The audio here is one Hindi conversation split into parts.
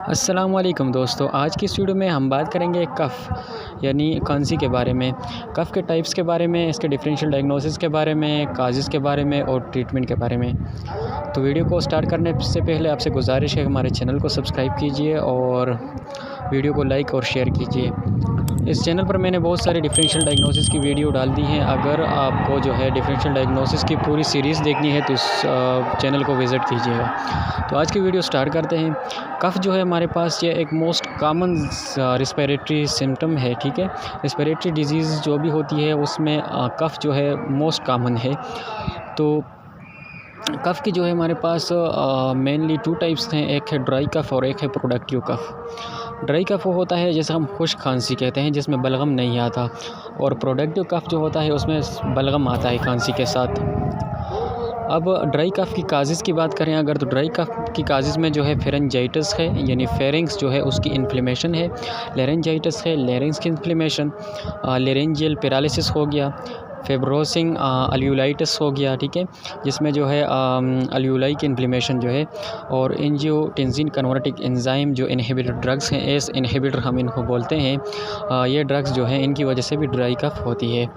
अस्सलाम वालेकुम दोस्तों, आज की इस वीडियो में हम बात करेंगे कफ़ यानी खांसी के बारे में। कफ़ के टाइप्स के बारे में, इसके डिफरेंशियल डायग्नोसिस के बारे में, काजेज़ के बारे में और ट्रीटमेंट के बारे में। तो वीडियो को स्टार्ट करने से पहले आपसे गुजारिश है हमारे चैनल को सब्सक्राइब कीजिए और वीडियो को लाइक और शेयर कीजिए। इस चैनल पर मैंने बहुत सारे डिफरेंशियल डायग्नोसिस की वीडियो डाल दी हैं। अगर आपको जो है डिफरेंशियल डायग्नोसिस की पूरी सीरीज़ देखनी है तो इस चैनल को विज़िट कीजिएगा। तो आज की वीडियो स्टार्ट करते हैं। कफ़ जो है हमारे पास ये एक मोस्ट कॉमन रिस्पिरेटरी सिम्पटम है, ठीक है। रिस्पिरेटरी डिजीज़ जो भी होती है उसमें कफ़ जो है मोस्ट कॉमन है। तो कफ़ की जो है हमारे पास मेनली टू टाइप्स हैं, एक है ड्राई कफ़ और एक है प्रोडक्टिव कफ़। ड्राई कफ़ वो होता है जैसे हम खुश्क खांसी कहते हैं, जिसमें बलगम नहीं आता, और प्रोडक्टिव कफ़ जो होता है उसमें बलगम आता है खांसी के साथ। अब ड्राई कफ़ की काजेज़ की बात करें अगर, तो ड्राई कफ़ की काजेज़ में जो है फेरेंजाइटिस है, यानी फेरिंग्स जो है उसकी इन्फ्लेमेशन है। लेरेंजाइटिस है, लेरिंग्स की इन्फ्लेमेशन। लेरेंजियल पैरालिसिस हो गया। फेब्रोसिंग अल्यूलाइटिस हो गया, ठीक है, जिसमें जो है अल्यूलाई की इन्फ्लेमेशन जो है। और एंजियोटेंसिन कन्वर्टिंग एंजाइम जो इनहिबिटर ड्रग्स हैं, एस इनहिबिटर हम इनको बोलते हैं, ये ड्रग्स जो हैं इनकी वजह से भी ड्राई कफ़ होती है।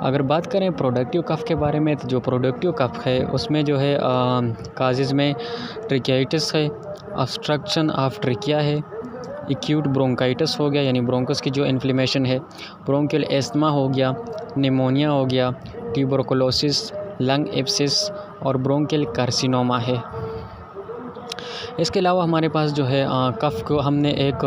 अगर बात करें प्रोडक्टिव कफ़ के बारे में, तो जो प्रोडक्टिव कफ़ है उसमें जो है काजेज़ में ट्रिकियाइटिस है, ऑब्स्ट्रक्शन ऑफ ट्रिकिया है, एक्यूट ब्रोंकाइटिस हो गया यानी ब्रोंकस की जो इन्फ्लेमेशन है, ब्रोंकियल एस्थमा हो गया, निमोनिया हो गया, ट्यूबरकुलोसिस, लंग एब्सिस और ब्रोंकियल कार्सिनोमा है। इसके अलावा हमारे पास जो है कफ़ को हमने एक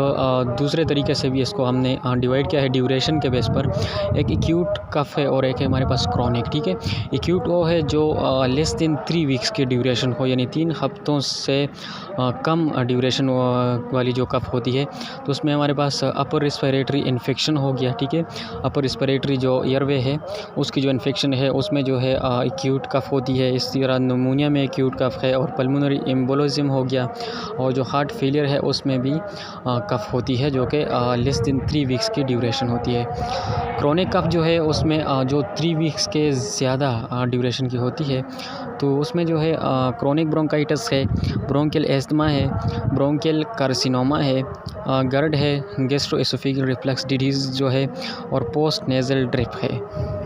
दूसरे तरीके से भी इसको हमने डिवाइड किया है ड्यूरेशन के बेस पर। एक एक्यूट कफ़ है और एक है हमारे पास क्रॉनिक, ठीक है। एक्यूट वो है जो लेस देन 3 वीक्स की ड्यूरेशन हो, यानी 3 हफ्तों से कम ड्यूरेशन वाली जो कफ़ होती है, तो उसमें हमारे पास अपर रिस्पिरेटरी इन्फेक्शन हो गया, ठीक है। अपर रिस्पिरेटरी जो एयरवे है उसकी जो इन्फेक्शन है उसमें जो है एक्यूट कफ़ होती है। इस तरह निमोनिया में एक्यूट कफ़ है, और पल्मोनरी एम्बोलिज्म हो गया, और जो हार्ट फेलियर है उसमें भी कफ़ होती है जो कि लेस देन 3 वीक्स की ड्यूरेशन होती है। क्रोनिक कफ़ जो है उसमें जो 3 वीक्स के ज़्यादा ड्यूरेशन की होती है, तो उसमें जो है क्रोनिक ब्रोंकाइटिस है, ब्रोंकियल एस्थमा है, ब्रोंकियल कार्सिनोमा है, गर्ड है, गैस्ट्रोएसोफेजियल रिफ्लक्स डिजीज़ जो है, और पोस्ट नेज़ल ड्रिप है।